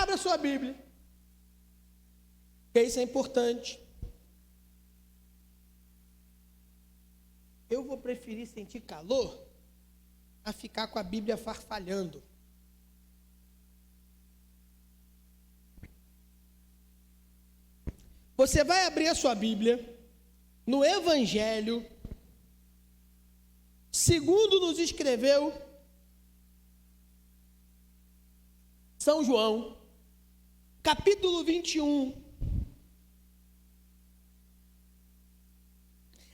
Abra sua Bíblia, porque isso é importante. Eu vou preferir sentir calor a ficar com a Bíblia farfalhando. Você vai abrir a sua Bíblia no Evangelho, segundo nos escreveu São João, capítulo 21,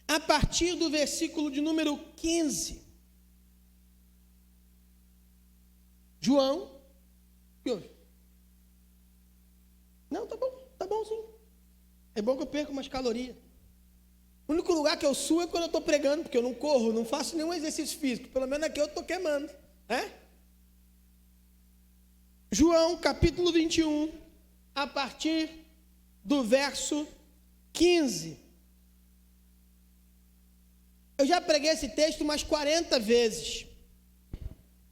a partir do versículo de número 15. João, que houve? Não, tá bom sim. É bom que eu perco umas calorias. O único lugar que eu suo é quando eu estou pregando, porque eu não corro, não faço nenhum exercício físico. Pelo menos aqui eu estou queimando. João, capítulo 21, a partir do verso 15. Eu já preguei esse texto umas 40 vezes.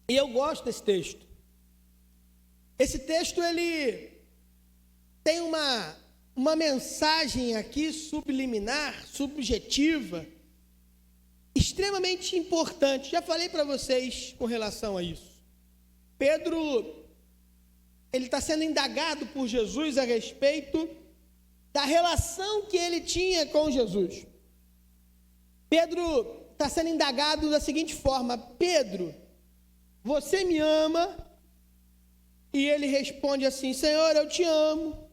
E eu gosto desse texto. Esse texto, ele tem uma mensagem aqui subliminar, subjetiva, extremamente importante. Já falei para vocês com relação a isso. Pedro, ele está sendo indagado por Jesus a respeito da relação que ele tinha com Jesus. Pedro está sendo indagado da seguinte forma: Pedro, você me ama? E ele responde assim: Senhor, eu te amo.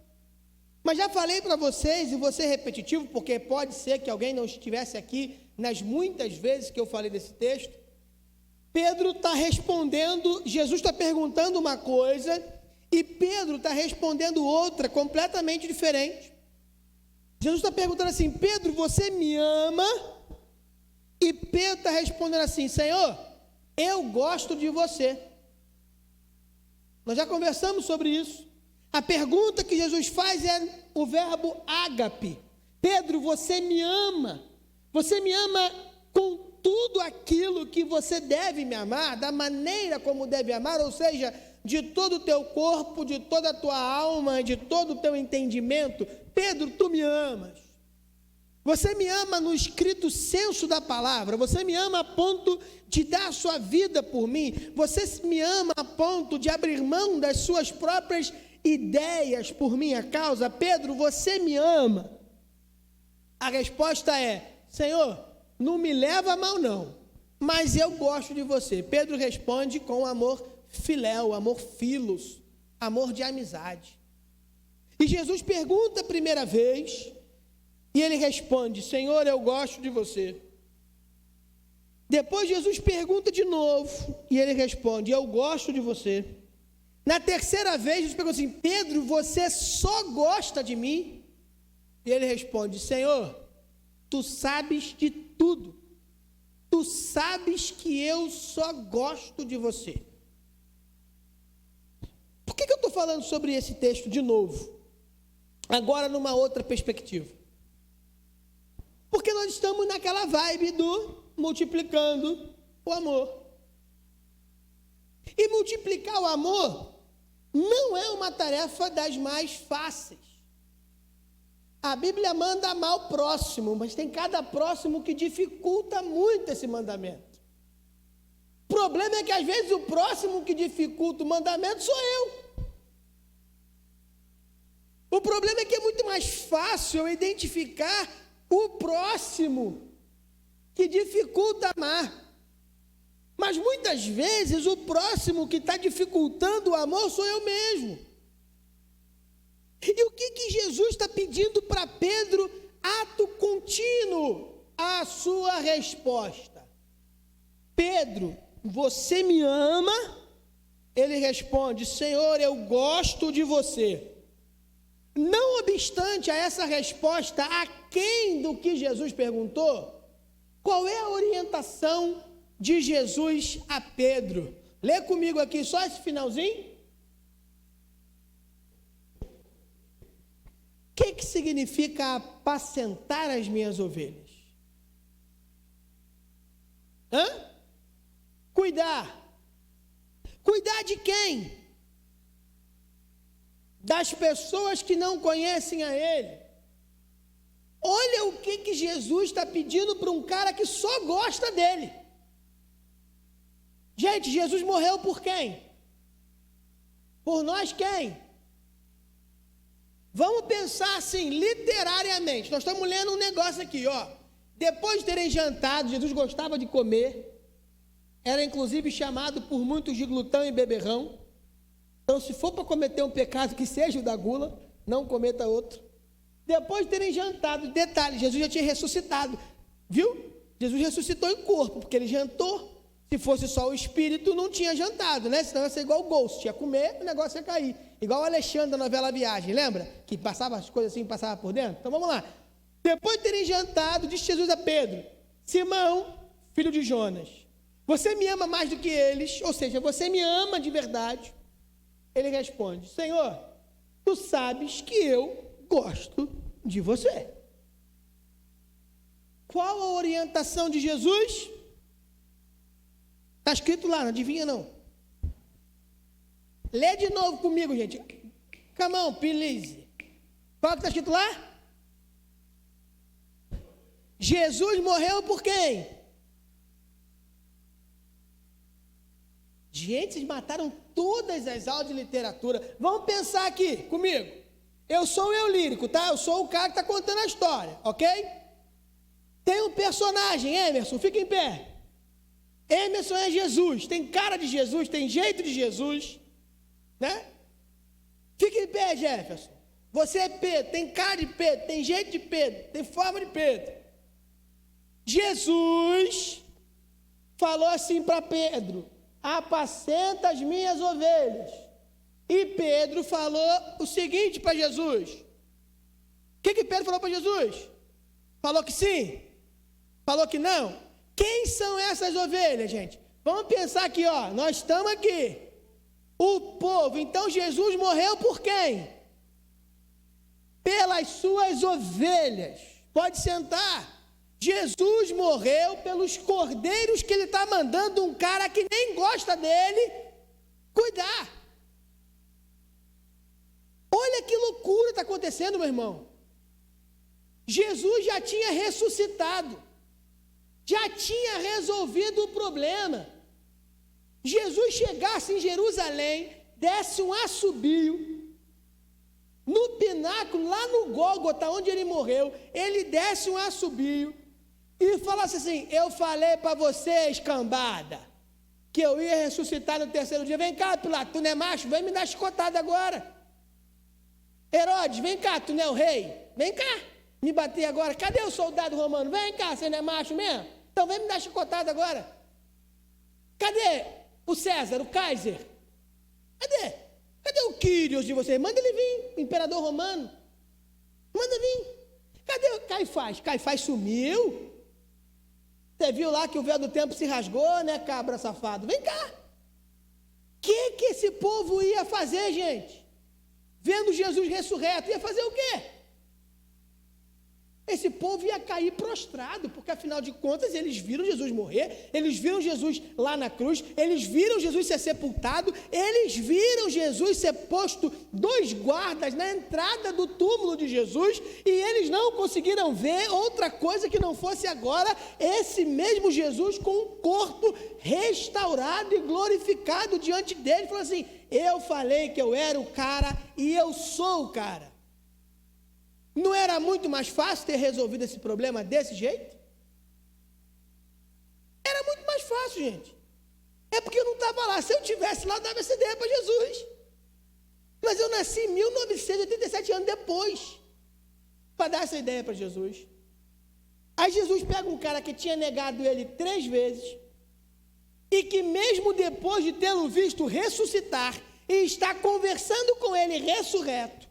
Mas já falei para vocês, e vou ser repetitivo, porque pode ser que alguém não estivesse aqui nas muitas vezes que eu falei desse texto. Pedro está respondendo, Jesus está perguntando uma coisa, e Pedro está respondendo outra, completamente diferente. Jesus está perguntando assim: Pedro, você me ama? E Pedro está respondendo assim: Senhor, eu gosto de você. Nós já conversamos sobre isso. A pergunta que Jesus faz é o verbo ágape. Pedro, você me ama? Você me ama com tudo aquilo que você deve me amar, da maneira como deve amar, ou seja, de todo o teu corpo, de toda a tua alma, de todo o teu entendimento. Pedro, tu me amas. Você me ama no estrito senso da palavra. Você me ama a ponto de dar a sua vida por mim. Você me ama a ponto de abrir mão das suas próprias ideias por minha causa. Pedro, você me ama? A resposta é: Senhor, não me leva a mal não, mas eu gosto de você. Pedro responde com amor filéu, amor filos, amor de amizade. E Jesus pergunta a primeira vez, e ele responde: Senhor, eu gosto de você. Depois Jesus pergunta de novo, e ele responde: eu gosto de você. Na terceira vez, Jesus pergunta assim: Pedro, você só gosta de mim? E ele responde: Senhor, tu sabes de tudo. Tu sabes que eu só gosto de você. Por que eu estou falando sobre esse texto de novo? Agora numa outra perspectiva. Porque nós estamos naquela vibe do multiplicando o amor. E multiplicar o amor não é uma tarefa das mais fáceis. A Bíblia manda amar o próximo, mas tem cada próximo que dificulta muito esse mandamento. O problema é que às vezes o próximo que dificulta o mandamento sou eu. O problema é que é muito mais fácil eu identificar o próximo que dificulta amar. Mas muitas vezes o próximo que está dificultando o amor sou eu mesmo. E o que Jesus está pedindo para Pedro? Ato contínuo, a sua resposta. Pedro, você me ama? Ele responde: Senhor, eu gosto de você. Não obstante a essa resposta, aquém do que Jesus perguntou, qual é a orientação de Jesus a Pedro? Lê comigo aqui só esse finalzinho. O que significa apacentar as minhas ovelhas? Cuidar. Cuidar de quem? das pessoas que não conhecem a Ele. Olha o que Jesus está pedindo para um cara que só gosta dele. Gente, Jesus morreu por quem? Por nós quem? Vamos pensar assim, literariamente. Nós estamos lendo um negócio aqui, ó. Depois de terem jantado, Jesus gostava de comer. Era inclusive chamado por muitos de glutão e beberrão. Então, se for para cometer um pecado, que seja o da gula, não cometa outro. Depois de terem jantado, detalhe, Jesus já tinha ressuscitado, viu? Jesus ressuscitou em corpo, porque ele jantou. Se fosse só o espírito, não tinha jantado, né? Senão ia ser igual o Ghost, ia comer, o negócio ia cair. Igual o Alexandre da novela Viagem, lembra? Que passava as coisas assim, passava por dentro? Então, vamos lá. Depois de terem jantado, disse Jesus a Pedro: Simão, filho de Jonas, você me ama mais do que eles? Ou seja, você me ama de verdade? Ele responde: Senhor, tu sabes que eu gosto de você. Qual a orientação de Jesus? Está escrito lá, não adivinha não. Lê de novo comigo, gente. Come on, please. Qual que está escrito lá? Jesus morreu por quem? Gente, vocês mataram todas as aulas de literatura. Vamos pensar aqui comigo. Eu sou eu lírico, tá? Eu sou o cara que está contando a história, ok? Tem um personagem, Emerson, fica em pé. Emerson é Jesus, tem cara de Jesus, tem jeito de Jesus, né? Fica em pé, Jefferson. Você é Pedro, tem cara de Pedro, tem jeito de Pedro, tem forma de Pedro. Jesus falou assim para Pedro: apacenta as minhas ovelhas. E Pedro falou o seguinte para Jesus. O que Pedro falou para Jesus? Falou que sim? Falou que não? Quem são essas ovelhas, gente? Vamos pensar aqui, ó. Nós estamos aqui. O povo. Então Jesus morreu por quem? Pelas suas ovelhas. Pode sentar. Jesus morreu pelos cordeiros que ele está mandando um cara que nem gosta dele cuidar. Olha que loucura está acontecendo, meu irmão. Jesus já tinha ressuscitado, já tinha resolvido o problema. Jesus chegasse em Jerusalém, desse um assobio, no pináculo, lá no Gólgota, onde ele morreu, ele desse um assobio e falasse assim: eu falei para vocês, cambada, que eu ia ressuscitar no terceiro dia. Vem cá, Pilato, tu não é macho? Vem me dar chicotada agora. Herodes, vem cá, tu não é o rei? Vem cá, me bater agora. Cadê o soldado romano? Vem cá, você não é macho mesmo? Então vem me dar chicotada agora. Cadê o César, o Kaiser? Cadê? Cadê o Quírios de vocês? Manda ele vir, o imperador romano. Manda vir. Cadê o Caifás? Caifás sumiu. Você viu lá que o véu do templo se rasgou, né, cabra safado? Vem cá. O que esse povo ia fazer, gente? Vendo Jesus ressurreto, ia fazer o quê? Esse povo ia cair prostrado, porque afinal de contas eles viram Jesus morrer, eles viram Jesus lá na cruz, eles viram Jesus ser sepultado, eles viram Jesus ser posto 2 guardas na entrada do túmulo de Jesus, e eles não conseguiram ver outra coisa que não fosse agora esse mesmo Jesus com um corpo restaurado e glorificado diante dele. Falou assim: eu falei que eu era o cara e eu sou o cara. Não era muito mais fácil ter resolvido esse problema desse jeito? Era muito mais fácil, gente. É porque eu não estava lá. Se eu tivesse lá, eu dava essa ideia para Jesus. Mas eu nasci 1987 anos depois para dar essa ideia para Jesus. Aí Jesus pega um cara que tinha negado ele 3 vezes e que mesmo depois de tê-lo visto ressuscitar e está conversando com ele ressurreto,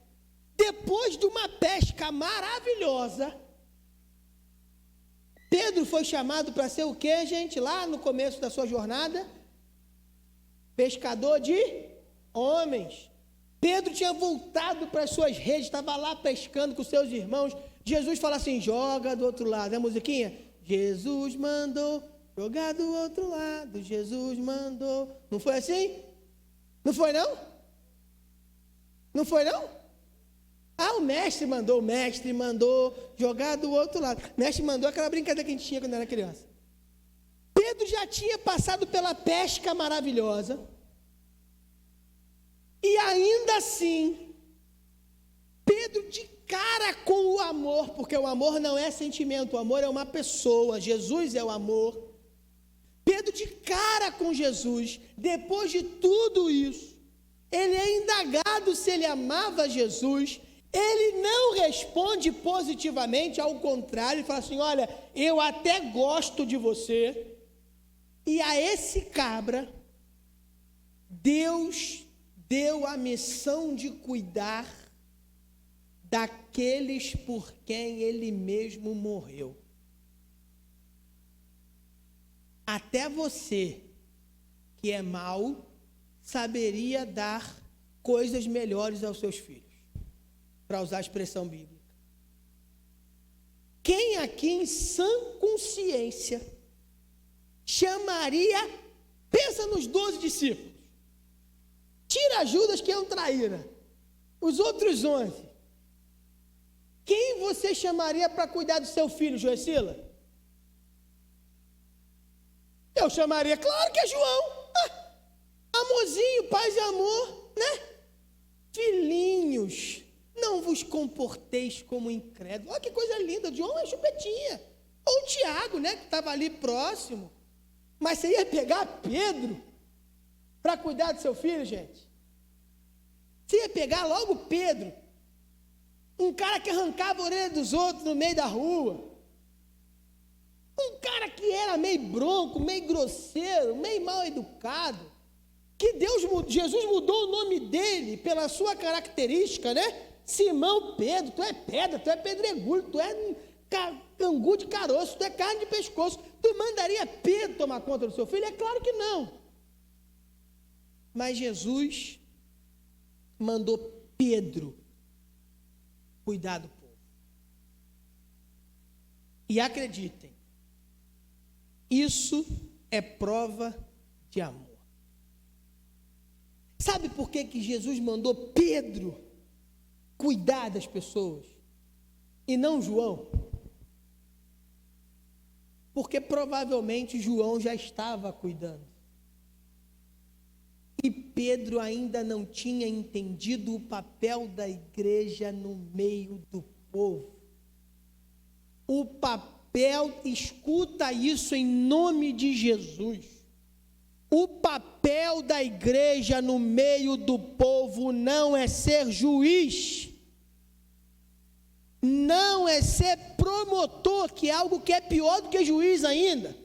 depois de uma pesca maravilhosa, Pedro foi chamado para ser o quê, gente? Lá no começo da sua jornada, pescador de homens. Pedro tinha voltado para as suas redes, estava lá pescando com seus irmãos. Jesus fala assim: joga do outro lado. É a musiquinha? Jesus mandou jogar do outro lado. Jesus mandou. Não foi assim? Não foi, não? Não foi, não? O mestre mandou jogar do outro lado. O mestre mandou aquela brincadeira que a gente tinha quando era criança. Pedro já tinha passado pela pesca maravilhosa. E ainda assim, Pedro de cara com o amor, porque o amor não é sentimento, o amor é uma pessoa, Jesus é o amor. Pedro de cara com Jesus, depois de tudo isso, ele é indagado se ele amava Jesus, ele não responde positivamente, ao contrário, ele fala assim, olha, eu até gosto de você, e a esse cabra, Deus deu a missão de cuidar daqueles por quem ele mesmo morreu. Até você, que é mau, saberia dar coisas melhores aos seus filhos, para usar a expressão bíblica. Quem aqui em sã consciência chamaria, pensa nos 12 discípulos, tira Judas que é um traíra, os outros 11, quem você chamaria para cuidar do seu filho, Joecila? Eu chamaria, claro que é João. Amorzinho, paz e amor, né? Filhinhos, não vos comporteis como incrédulos. Olha que coisa linda, João é chupetinha. Ou Tiago, né, que estava ali próximo. Mas você ia pegar Pedro para cuidar do seu filho, gente? Você ia pegar logo Pedro, um cara que arrancava a orelha dos outros no meio da rua. Um cara que era meio bronco, meio grosseiro, meio mal educado, que Jesus mudou o nome dele pela sua característica, né? Simão Pedro, tu é pedra, tu é pedregulho, tu é cangu de caroço, tu é carne de pescoço. Tu mandaria Pedro tomar conta do seu filho? É claro que não. Mas Jesus mandou Pedro cuidar do povo. E acreditem, isso é prova de amor. Sabe por que Jesus mandou Pedro cuidar das pessoas e não João? Porque provavelmente João já estava cuidando. E Pedro ainda não tinha entendido o papel da igreja no meio do povo. O papel, escuta isso em nome de Jesus. O papel da igreja no meio do povo não é ser juiz, não é ser promotor, que é algo que é pior do que juiz ainda.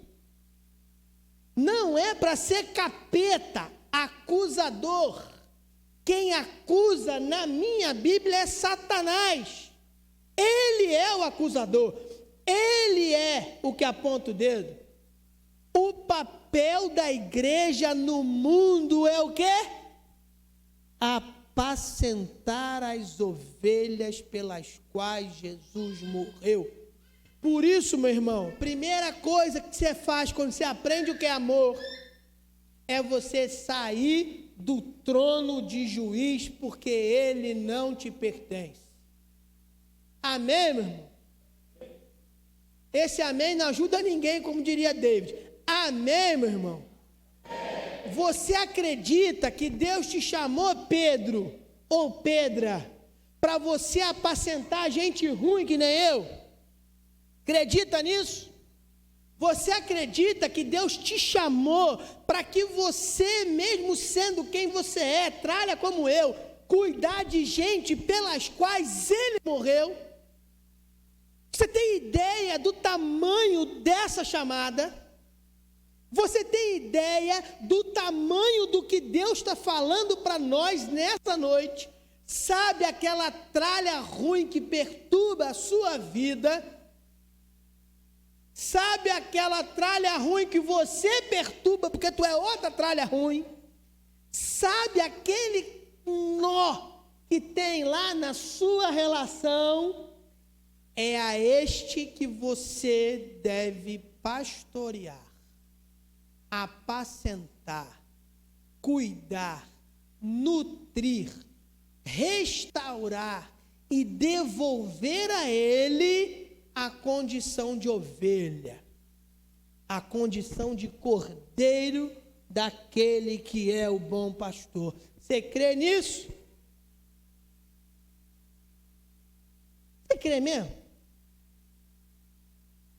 Não é para ser capeta, acusador. Quem acusa na minha Bíblia é Satanás. Ele é o acusador. Ele é o que aponta o dedo. O papel da igreja no mundo é o quê? Apacentar as ovelhas pelas quais Jesus morreu. Por isso, meu irmão, primeira coisa que você faz quando você aprende o que é amor, é você sair do trono de juiz, porque ele não te pertence. Amém, meu irmão? Esse amém não ajuda ninguém, como diria David. Amém, meu irmão? Você acredita que Deus te chamou, Pedro ou Pedra, para você apacentar gente ruim que nem eu? Acredita nisso? Você acredita que Deus te chamou para que você, mesmo sendo quem você é, tralha como eu, cuidar de gente pelas quais ele morreu? Você tem ideia do tamanho dessa chamada? Você tem ideia do tamanho do que Deus está falando para nós nessa noite? Sabe aquela tralha ruim que perturba a sua vida? Sabe aquela tralha ruim que você perturba porque tu é outra tralha ruim? Sabe aquele nó que tem lá na sua relação? É a este que você deve pastorear, apacentar, cuidar, nutrir, restaurar e devolver a ele a condição de ovelha, a condição de cordeiro daquele que é o bom pastor. Você crê nisso? Você crê mesmo?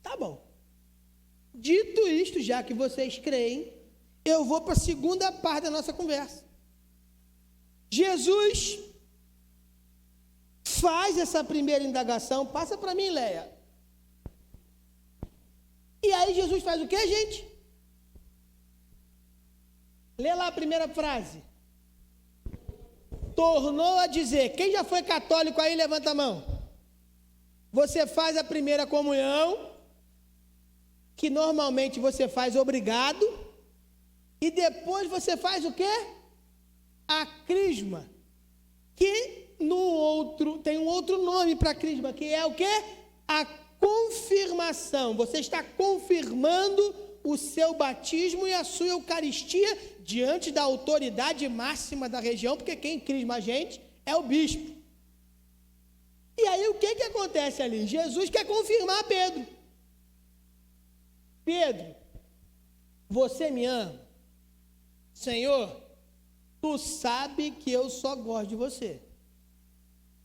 Tá bom. Dito isto, já que vocês creem, eu vou para a segunda parte da nossa conversa. Jesus faz essa primeira indagação. Passa para mim, Leia. E aí Jesus faz o quê, gente? Lê lá a primeira frase. Tornou a dizer. Quem já foi católico aí, levanta a mão. Você faz a primeira comunhão, que normalmente você faz obrigado, e depois você faz o quê? A crisma, que tem um outro nome para a crisma, que é o quê? A confirmação. Você está confirmando o seu batismo e a sua Eucaristia diante da autoridade máxima da região, porque quem crisma a gente é o bispo. E aí o que acontece ali? Jesus quer confirmar Pedro. Pedro, você me ama? Senhor, tu sabe que eu só gosto de você.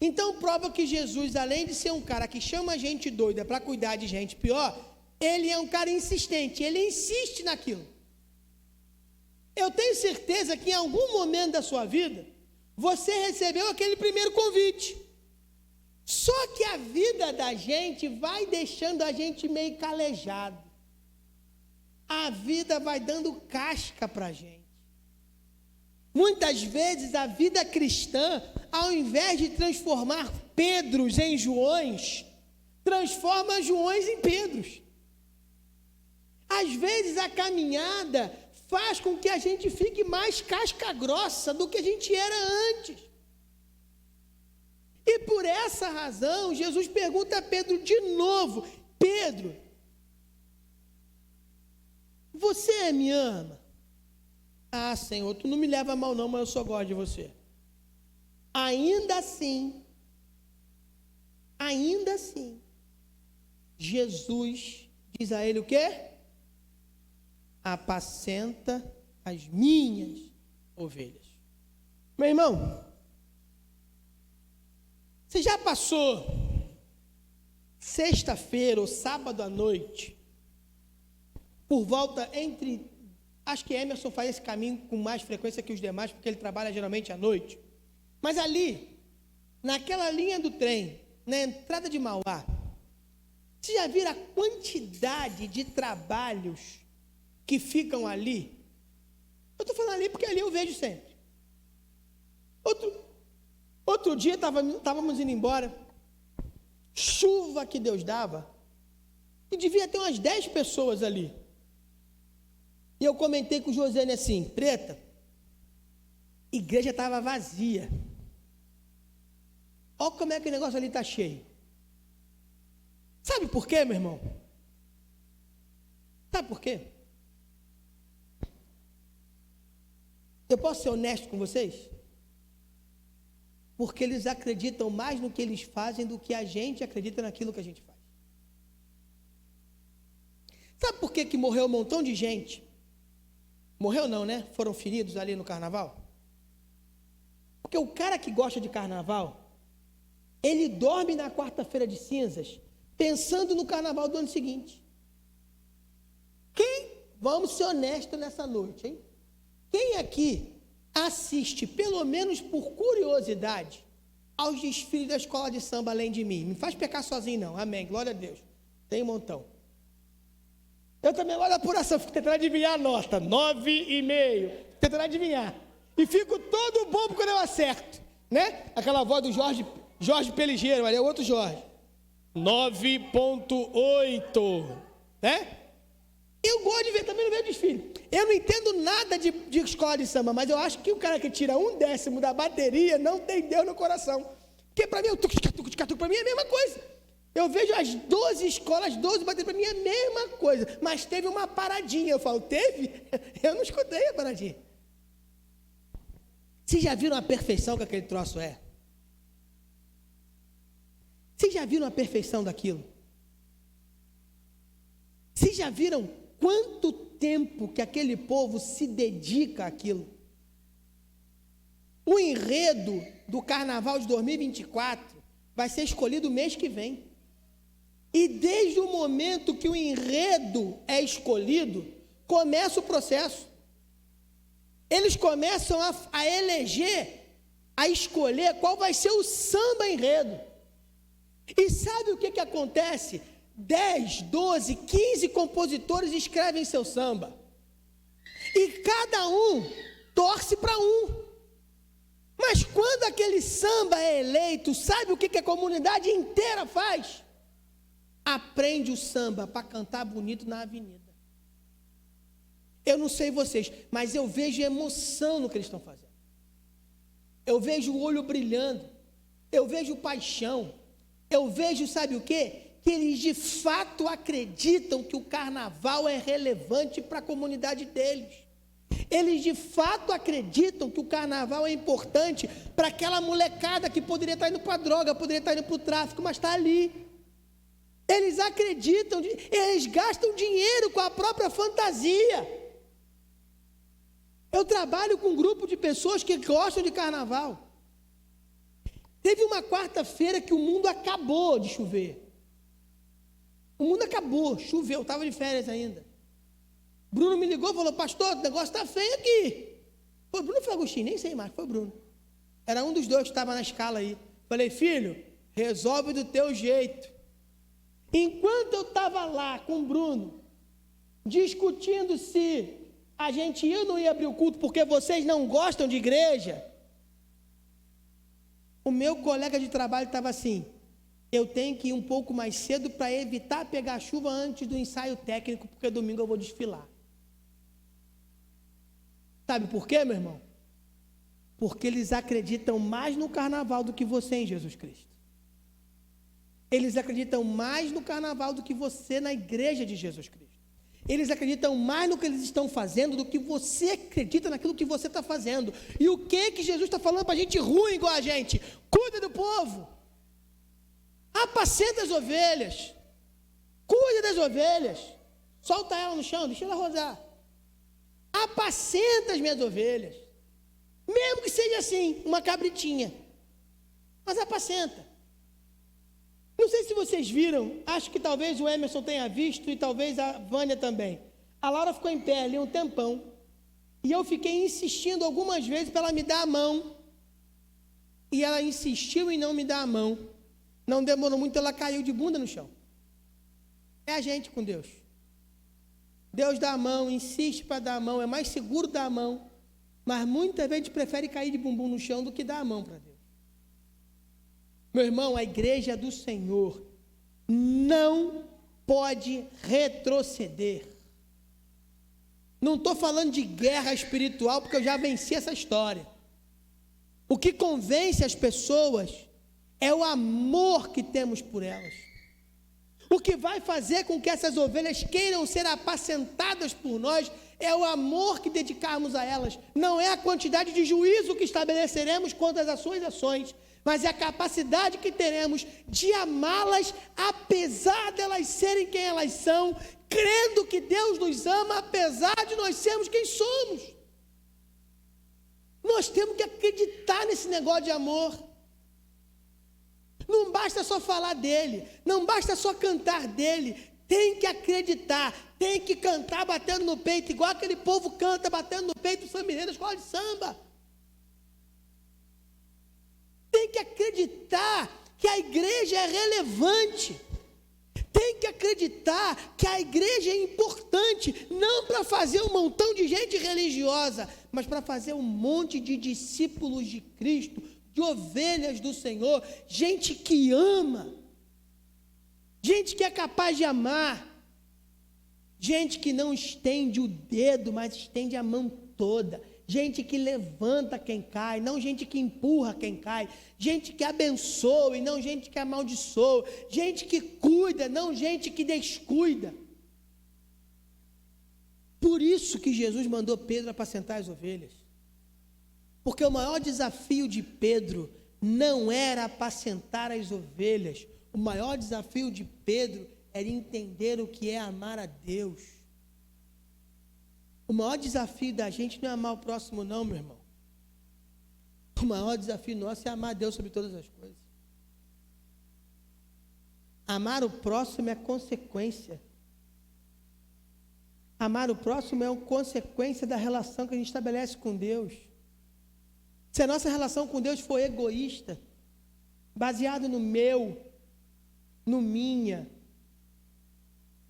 Então prova que Jesus, além de ser um cara que chama gente doida para cuidar de gente pior, ele é um cara insistente, ele insiste naquilo. Eu tenho certeza que em algum momento da sua vida, você recebeu aquele primeiro convite. Só que a vida da gente vai deixando a gente meio calejado. A vida vai dando casca para a gente. Muitas vezes a vida cristã, ao invés de transformar Pedros em Joões, transforma Joões em Pedros. Às vezes a caminhada faz com que a gente fique mais casca grossa do que a gente era antes. E por essa razão, Jesus pergunta a Pedro de novo: Pedro, você me ama? Ah, Senhor, tu não me leva a mal não, mas eu só gosto de você. Ainda assim, Jesus diz a ele o quê? Apacenta as minhas ovelhas. Meu irmão, você já passou sexta-feira ou sábado à noite, por volta entre, acho que Emerson faz esse caminho com mais frequência que os demais, porque ele trabalha geralmente à noite, mas ali, naquela linha do trem, na entrada de Mauá, você já viram a quantidade de trabalhos que ficam ali? Eu estou falando ali porque ali eu vejo sempre. Outro dia estávamos indo embora, chuva que Deus dava, e devia ter umas 10 pessoas ali. E eu comentei com o Josiane assim: Preta, a igreja estava vazia. Olha como é que o negócio ali está cheio. Sabe por quê, meu irmão? Sabe por quê? Eu posso ser honesto com vocês? Porque eles acreditam mais no que eles fazem do que a gente acredita naquilo que a gente faz. Sabe por que morreu um montão de gente? Morreu não, né? Foram feridos ali no carnaval? Porque o cara que gosta de carnaval, ele dorme na quarta-feira de cinzas, pensando no carnaval do ano seguinte. Vamos ser honestos nessa noite, hein? Quem aqui assiste, pelo menos por curiosidade, aos desfiles da escola de samba além de mim? Não faz pecar sozinho não, amém, glória a Deus, tem um montão. Eu também olho a apuração, fico tentando adivinhar a nota, 9,5, tentando adivinhar, e fico todo bobo quando eu acerto, né? Aquela voz do Jorge Peligeiro, ali é o outro Jorge, 9,8, né? Eu gosto de ver, também não vejo desfile. Eu não entendo nada de escola de samba, mas eu acho que o cara que tira 1/10 da bateria não tem Deus no coração. Porque para mim, para mim é a mesma coisa. Eu vejo as 12 escolas, 12 baterias, para mim é a mesma coisa. Mas teve uma paradinha. Eu falo, teve? Eu não escutei a paradinha. Vocês já viram a perfeição que aquele troço é? Vocês já viram a perfeição daquilo? Vocês já viram quanto tempo que aquele povo se dedica àquilo? O enredo do Carnaval de 2024 vai ser escolhido o mês que vem. E desde o momento que o enredo é escolhido, começa o processo. Eles começam a eleger, a escolher qual vai ser o samba enredo. E sabe o que acontece? 10, 12, 15 compositores escrevem seu samba. E cada um torce para um. Mas quando aquele samba é eleito, sabe o que a comunidade inteira faz? Aprende o samba para cantar bonito na avenida. Eu não sei vocês, mas eu vejo emoção no que eles estão fazendo. Eu vejo o olho brilhando. Eu vejo paixão. Eu vejo, sabe o quê? Que eles de fato acreditam que o carnaval é relevante para a comunidade deles. Eles de fato acreditam que o carnaval é importante para aquela molecada que poderia estar indo para a droga, poderia estar indo para o tráfico, mas está ali. Eles acreditam, eles gastam dinheiro com a própria fantasia. Eu trabalho com um grupo de pessoas que gostam de carnaval. Teve uma quarta-feira que o mundo acabou de chover. O mundo acabou, choveu, eu estava de férias ainda. Bruno me ligou e falou: pastor, o negócio está feio aqui. Foi Bruno ou foi Agostinho? Nem sei mais, foi Bruno. Era um dos dois que estava na escala aí. Falei: filho, resolve do teu jeito. Enquanto eu estava lá com o Bruno, discutindo se a gente ia ou não ia abrir o culto porque vocês não gostam de igreja, o meu colega de trabalho estava assim: eu tenho que ir um pouco mais cedo para evitar pegar chuva antes do ensaio técnico, porque domingo eu vou desfilar. Sabe por quê, meu irmão? Porque eles acreditam mais no carnaval do que você em Jesus Cristo. Eles acreditam mais no carnaval do que você na igreja de Jesus Cristo. Eles acreditam mais no que eles estão fazendo do que você acredita naquilo que você está fazendo. E o que Jesus está falando para a gente ruim igual a gente? Cuida do povo. Apacenta as ovelhas. Cuida das ovelhas. Solta ela no chão, deixa ela rodar. Apacenta as minhas ovelhas. Mesmo que seja assim, uma cabritinha. Mas apacenta. Não sei se vocês viram, acho que talvez o Emerson tenha visto e talvez a Vânia também. A Laura ficou em pé ali um tempão. E eu fiquei insistindo algumas vezes para ela me dar a mão. E ela insistiu em não me dar a mão. Não demorou muito, ela caiu de bunda no chão. É a gente com Deus. Deus dá a mão, insiste para dar a mão, é mais seguro dar a mão. Mas muitas vezes a gente prefere cair de bumbum no chão do que dar a mão para Deus. Meu irmão, a igreja do Senhor não pode retroceder. Não estou falando de guerra espiritual, porque eu já venci essa história. O que convence as pessoas é o amor que temos por elas. O que vai fazer com que essas ovelhas queiram ser apacentadas por nós é o amor que dedicarmos a elas. Não é a quantidade de juízo que estabeleceremos quanto às suas ações, mas é a capacidade que teremos de amá-las, apesar de elas serem quem elas são, crendo que Deus nos ama, apesar de nós sermos quem somos. Nós temos que acreditar nesse negócio de amor. Não basta só falar dele, não basta só cantar dele, tem que acreditar, tem que cantar batendo no peito, igual aquele povo canta batendo no peito do samba da escola de samba. Tem que acreditar que a igreja é relevante, tem que acreditar que a igreja é importante, não para fazer um montão de gente religiosa, mas para fazer um monte de discípulos de Cristo, de ovelhas do Senhor, gente que ama, gente que é capaz de amar, gente que não estende o dedo, mas estende a mão toda, gente que levanta quem cai, não gente que empurra quem cai, gente que abençoa e não gente que amaldiçoa, gente que cuida, não gente que descuida. Por isso que Jesus mandou Pedro apacentar as ovelhas. Porque o maior desafio de Pedro não era apacentar as ovelhas. o maior desafio de Pedro era entender o que é amar a Deus. O maior desafio da gente não é amar o próximo não, meu irmão. O maior desafio nosso é amar a Deus sobre todas as coisas. Amar o próximo é consequência. Amar o próximo é uma consequência da relação que a gente estabelece com Deus. Se a nossa relação com Deus for egoísta, baseado no meu, no minha,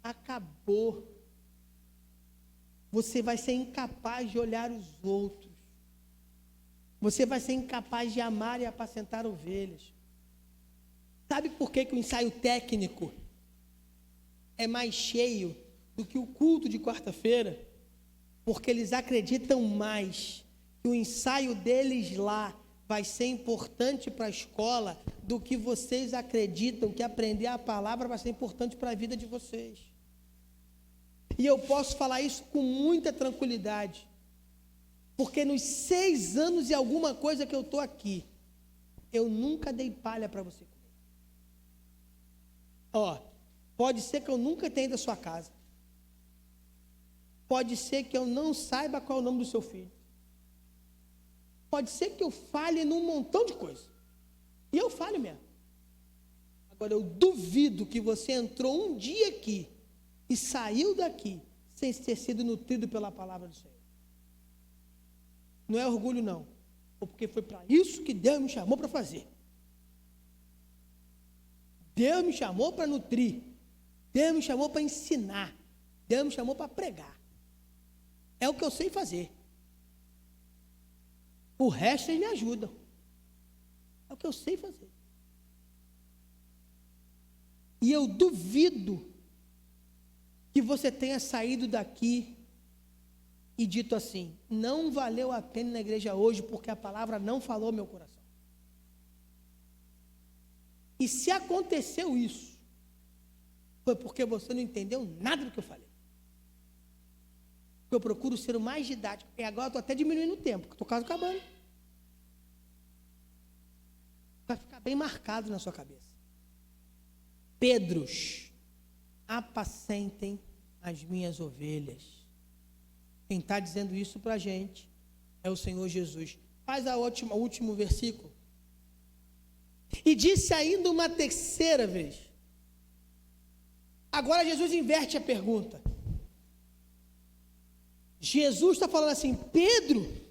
acabou. Você vai ser incapaz de olhar os outros. Você vai ser incapaz de amar e apacentar ovelhas. Sabe por que o ensaio técnico é mais cheio do que o culto de quarta-feira? Porque eles acreditam mais que o ensaio deles lá vai ser importante para a escola do que vocês acreditam que aprender a palavra vai ser importante para a vida de vocês. E eu posso falar isso com muita tranquilidade, porque nos 6 anos e alguma coisa que eu estou aqui, eu nunca dei palha para você comer. Ó, pode ser que eu nunca tenha ido à sua casa. Pode ser que eu não saiba qual é o nome do seu filho. Pode ser que eu fale num montão de coisa. E eu falho mesmo. Agora, eu duvido que você entrou um dia aqui e saiu daqui sem ter sido nutrido pela palavra do Senhor. Não é orgulho, não. Porque foi para isso que Deus me chamou para fazer. Deus me chamou para nutrir. Deus me chamou para ensinar. Deus me chamou para pregar. É o que eu sei fazer. O resto eles me ajudam. É o que eu sei fazer. E eu duvido que você tenha saído daqui e dito assim: não valeu a pena ir na igreja hoje porque a palavra não falou ao meu coração. E se aconteceu isso, foi porque você não entendeu nada do que eu falei. Eu procuro ser o mais didático. E agora eu estou até diminuindo o tempo, porque estou quase acabando. Vai ficar bem marcado na sua cabeça. Pedros, apacentem as minhas ovelhas. Quem está dizendo isso para a gente é o Senhor Jesus. Faz o último versículo. E disse ainda uma terceira vez. Agora Jesus inverte a pergunta. Jesus está falando assim: Pedro.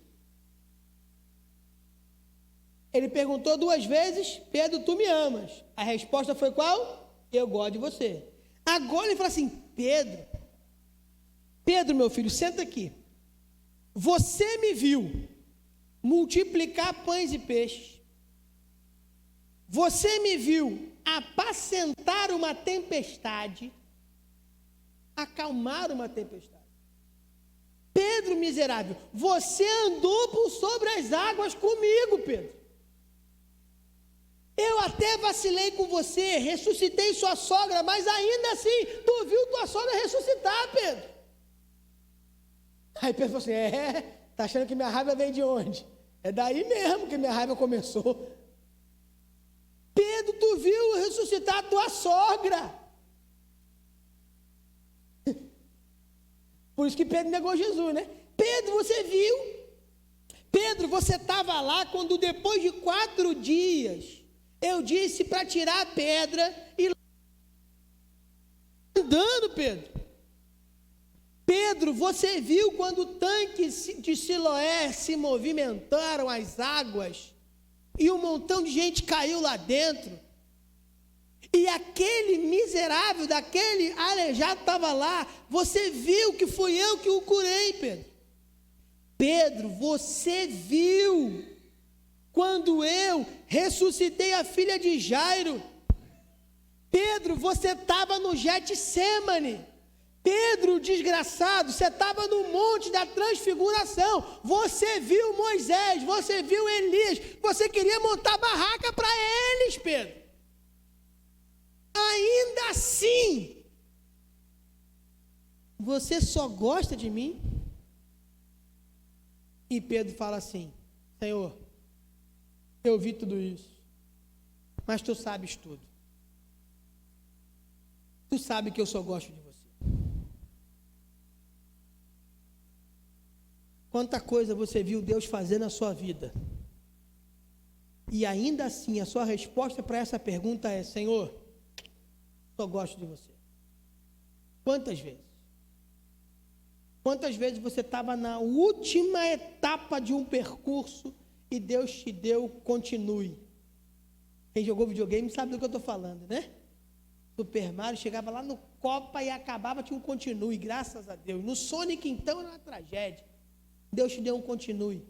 Ele perguntou 2 vezes: Pedro, tu me amas? A resposta foi qual? Eu gosto de você. Agora ele fala assim: Pedro, meu filho, senta aqui. Você me viu multiplicar pães e peixes. Você me viu apacentar uma tempestade, acalmar uma tempestade. Pedro miserável, você andou por sobre as águas comigo, Pedro. Eu até vacilei com você, ressuscitei sua sogra, mas ainda assim, tu viu tua sogra ressuscitar, Pedro. Aí Pedro falou assim: tá achando que minha raiva veio de onde? É daí mesmo que minha raiva começou. Pedro, tu viu ressuscitar a tua sogra. Por isso que Pedro negou Jesus, né? Pedro, você viu? Pedro, você estava lá quando depois de 4 dias, eu disse para tirar a pedra e andando, Pedro. Pedro, você viu quando o tanque de Siloé se movimentaram as águas e um montão de gente caiu lá dentro? E aquele miserável, daquele aleijado estava lá. Você viu que fui eu que o curei, Pedro. Pedro, você viu quando eu ressuscitei a filha de Jairo? Pedro, você estava no Getsêmani. Pedro, desgraçado, você estava no monte da transfiguração. Você viu Moisés, você viu Elias. Você queria montar barraca para eles, Pedro. Ainda assim, você só gosta de mim? E Pedro fala assim: Senhor, eu vi tudo isso, mas tu sabes tudo. tu sabe que eu só gosto de você. Quanta coisa você viu Deus fazer na sua vida. E ainda assim, a sua resposta para essa pergunta é: Senhor, só gosto de você. Quantas vezes? Quantas vezes você estava na última etapa de um percurso e Deus te deu continue? Quem jogou videogame sabe do que eu estou falando, né? Super Mario chegava lá no Copa e acabava, tinha um continue, graças a Deus. No Sonic, então, era uma tragédia. Deus te deu um continue.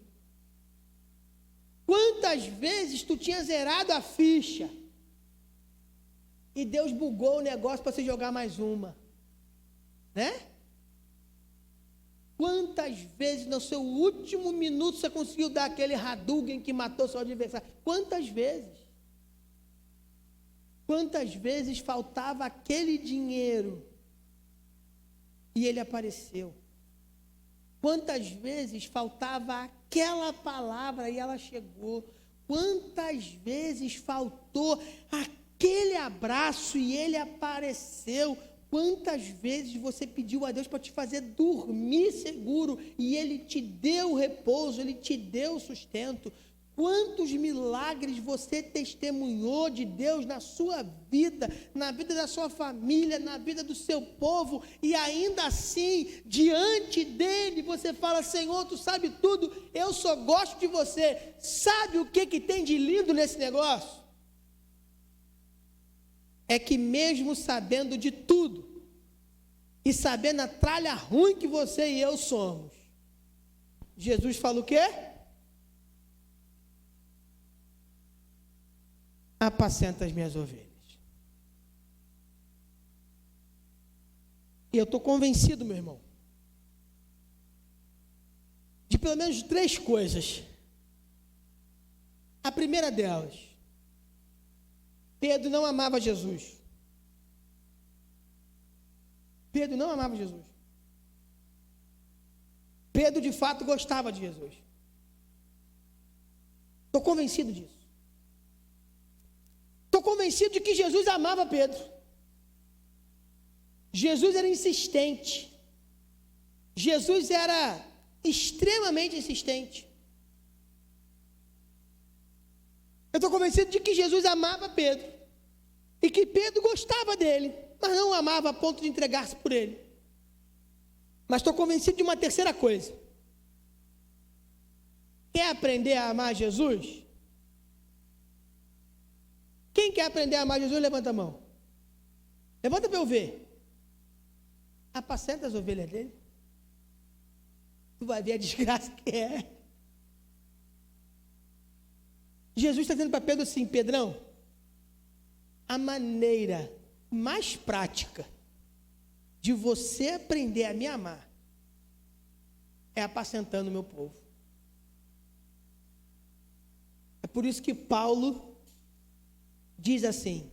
Quantas vezes tu tinha zerado a ficha e Deus bugou o negócio para você jogar mais uma, né? Quantas vezes no seu último minuto você conseguiu dar aquele Hadouken que matou seu adversário? Quantas vezes? Quantas vezes faltava aquele dinheiro e ele apareceu? Quantas vezes faltava aquela palavra e ela chegou? Quantas vezes faltou aquele abraço e ele apareceu? Quantas vezes você pediu a Deus para te fazer dormir seguro e ele te deu repouso, ele te deu sustento? Quantos milagres você testemunhou de Deus na sua vida, na vida da sua família, na vida do seu povo, e ainda assim, diante dele, você fala: Senhor, tu sabe tudo, eu só gosto de você. Sabe o que tem de lindo nesse negócio? É que mesmo sabendo de tudo, e sabendo a tralha ruim que você e eu somos, Jesus fala o quê? Apacenta as minhas ovelhas. E eu estou convencido, meu irmão, de pelo menos 3 coisas. A primeira delas: Pedro não amava Jesus. Pedro não amava Jesus. Pedro de fato gostava de Jesus. Estou convencido disso. Estou convencido de que Jesus amava Pedro. Jesus era insistente. Jesus era extremamente insistente. Eu estou convencido de que Jesus amava Pedro. E que Pedro gostava dele, mas não o amava a ponto de entregar-se por ele. Mas estou convencido de uma terceira coisa. Quer aprender a amar Jesus? Quem quer aprender a amar Jesus, levanta a mão. Levanta para eu ver. Apacenta as ovelhas dele. Tu vai ver a desgraça que é. Jesus está dizendo para Pedro assim: Pedrão, a maneira mais prática de você aprender a me amar é apacentando o meu povo. É por isso que Paulo diz assim: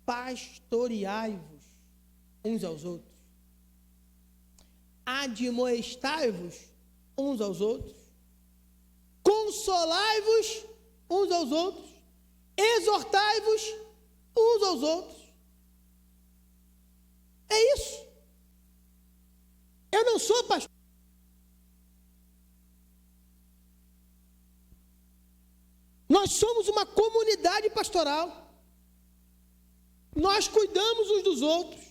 pastoreai-vos uns aos outros, admoestai-vos uns aos outros, consolai-vos uns aos outros, exortai-vos uns aos outros. É isso. Eu não sou pastor. Nós somos uma comunidade pastoral. Nós cuidamos uns dos outros.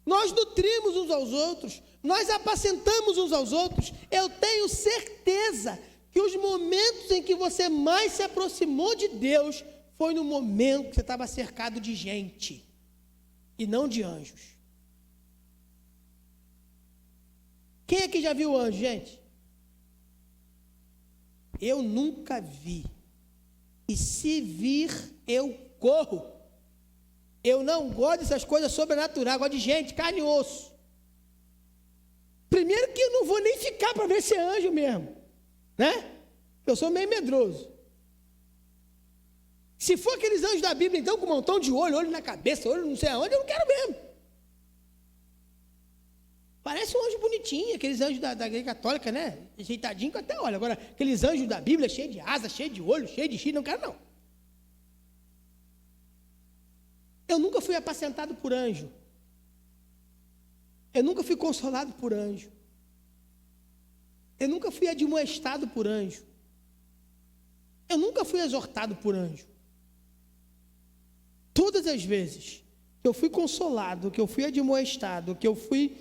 Nós nutrimos uns aos outros. Nós apacentamos uns aos outros. Eu tenho certeza que os momentos em que você mais se aproximou de Deus foi no momento que você estava cercado de gente e não de anjos. Quem aqui já viu anjo, gente? Eu nunca vi. E se vir, eu corro. Eu não gosto dessas coisas sobrenaturais, gosto de gente, carne e osso. Primeiro que eu não vou nem ficar para ver se é anjo mesmo, né? Eu sou meio medroso. Se for aqueles anjos da Bíblia, então, com um montão de olho, olho na cabeça, olho não sei aonde, eu não quero mesmo. Parece um anjo bonitinho, aqueles anjos da igreja católica, né? Ajeitadinho que até olha. Agora, aqueles anjos da Bíblia, cheio de asa, cheio de olho, cheio de chifre, não quero não. Eu nunca fui apacentado por anjo. Eu nunca fui consolado por anjo. Eu nunca fui admoestado por anjo. Eu nunca fui exortado por anjo. Todas as vezes que eu fui consolado, que eu fui admoestado, que eu fui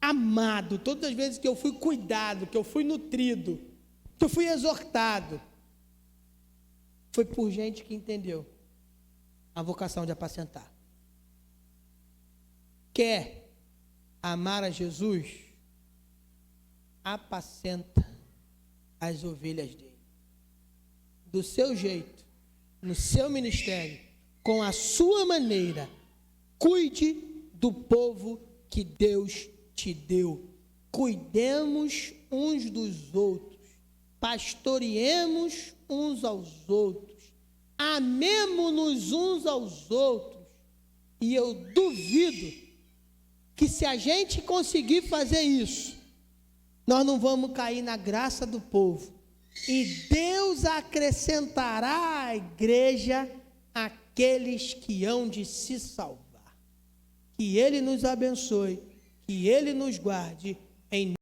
amado, todas as vezes que eu fui cuidado, que eu fui nutrido, que eu fui exortado, foi por gente que entendeu a vocação de apacentar. Quer amar a Jesus? Apacenta as ovelhas dele. Do seu jeito, no seu ministério, com a sua maneira, cuide do povo que Deus te deu. Cuidemos uns dos outros, pastoreemos uns aos outros, amemo-nos uns aos outros. E eu duvido que se a gente conseguir fazer isso, nós não vamos cair na graça do povo. E Deus acrescentará à igreja aqueles que hão de se salvar. Que Ele nos abençoe, que Ele nos guarde, em